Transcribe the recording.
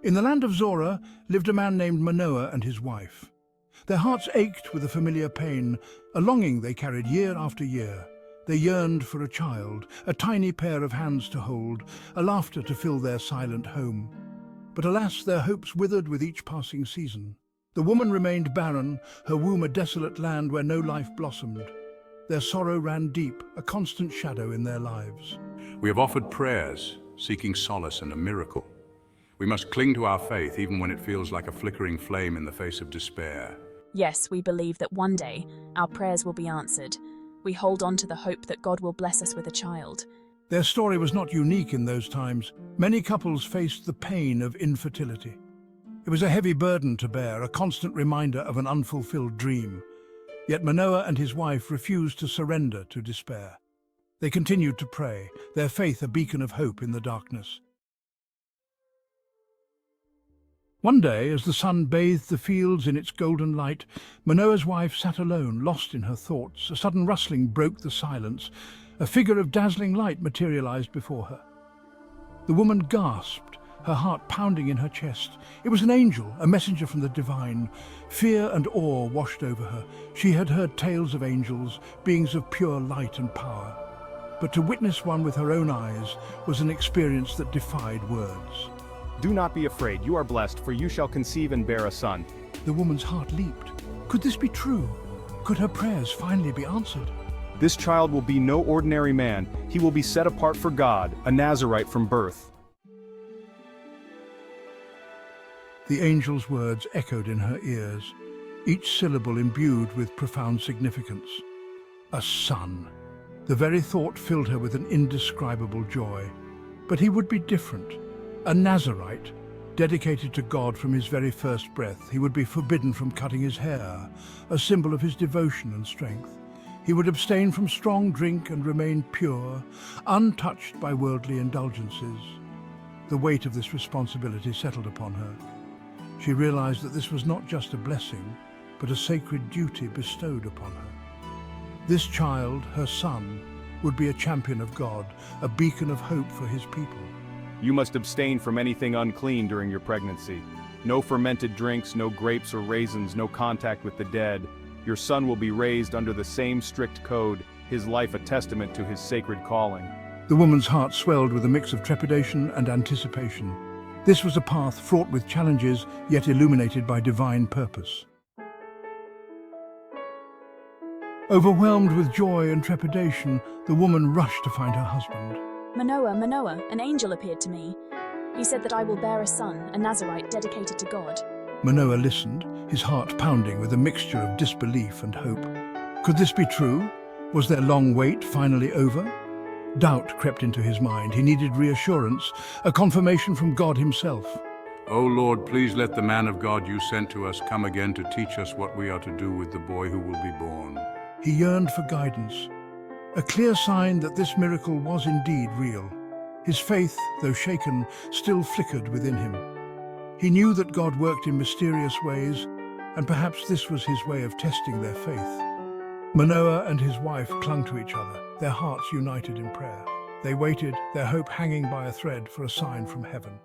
In the land of Zorah lived a man named Manoah and his wife. Their hearts ached with a familiar pain, a longing they carried year after year. They yearned for a child, a tiny pair of hands to hold, a laughter to fill their silent home. But alas, their hopes withered with each passing season. The woman remained barren, her womb a desolate land where no life blossomed. Their sorrow ran deep, a constant shadow in their lives. We have offered prayers, seeking solace and a miracle. We must cling to our faith even when it feels like a flickering flame in the face of despair. Yes, we believe that one day our prayers will be answered. We hold on to the hope that God will bless us with a child. Their story was not unique in those times. Many couples faced the pain of infertility. It was a heavy burden to bear, a constant reminder of an unfulfilled dream. Yet Manoah and his wife refused to surrender to despair. They continued to pray, their faith a beacon of hope in the darkness. One day, as the sun bathed the fields in its golden light, Manoah's wife sat alone, lost in her thoughts. A sudden rustling broke the silence. A figure of dazzling light materialized before her. The woman gasped, her heart pounding in her chest. It was an angel, a messenger from the divine. Fear and awe washed over her. She had heard tales of angels, beings of pure light and power. But to witness one with her own eyes was an experience that defied words. Do not be afraid, you are blessed, for you shall conceive and bear a son. The woman's heart leaped. Could this be true? Could her prayers finally be answered? This child will be no ordinary man. He will be set apart for God, a Nazirite from birth. The angel's words echoed in her ears, each syllable imbued with profound significance. A son. The very thought filled her with an indescribable joy. But he would be different. A Nazirite, dedicated to God from his very first breath. He would be forbidden from cutting his hair, a symbol of his devotion and strength. He would abstain from strong drink and remain pure, untouched by worldly indulgences. The weight of this responsibility settled upon her. She realized that this was not just a blessing, but a sacred duty bestowed upon her. This child, her son, would be a champion of God, a beacon of hope for his people. You must abstain from anything unclean during your pregnancy. No fermented drinks, no grapes or raisins, no contact with the dead. Your son will be raised under the same strict code, his life a testament to his sacred calling. The woman's heart swelled with a mix of trepidation and anticipation. This was a path fraught with challenges, yet illuminated by divine purpose. Overwhelmed with joy and trepidation, the woman rushed to find her husband. Manoah, Manoah, an angel appeared to me. He said that I will bear a son, a Nazirite dedicated to God. Manoah listened, his heart pounding with a mixture of disbelief and hope. Could this be true? Was their long wait finally over? Doubt crept into his mind. He needed reassurance, a confirmation from God himself. O Lord, please let the man of God you sent to us come again to teach us what we are to do with the boy who will be born. He yearned for guidance, a clear sign that this miracle was indeed real. His faith, though shaken, still flickered within him. He knew that God worked in mysterious ways, and perhaps this was his way of testing their faith. Manoah and his wife clung to each other, their hearts united in prayer. They waited, their hope hanging by a thread for a sign from heaven.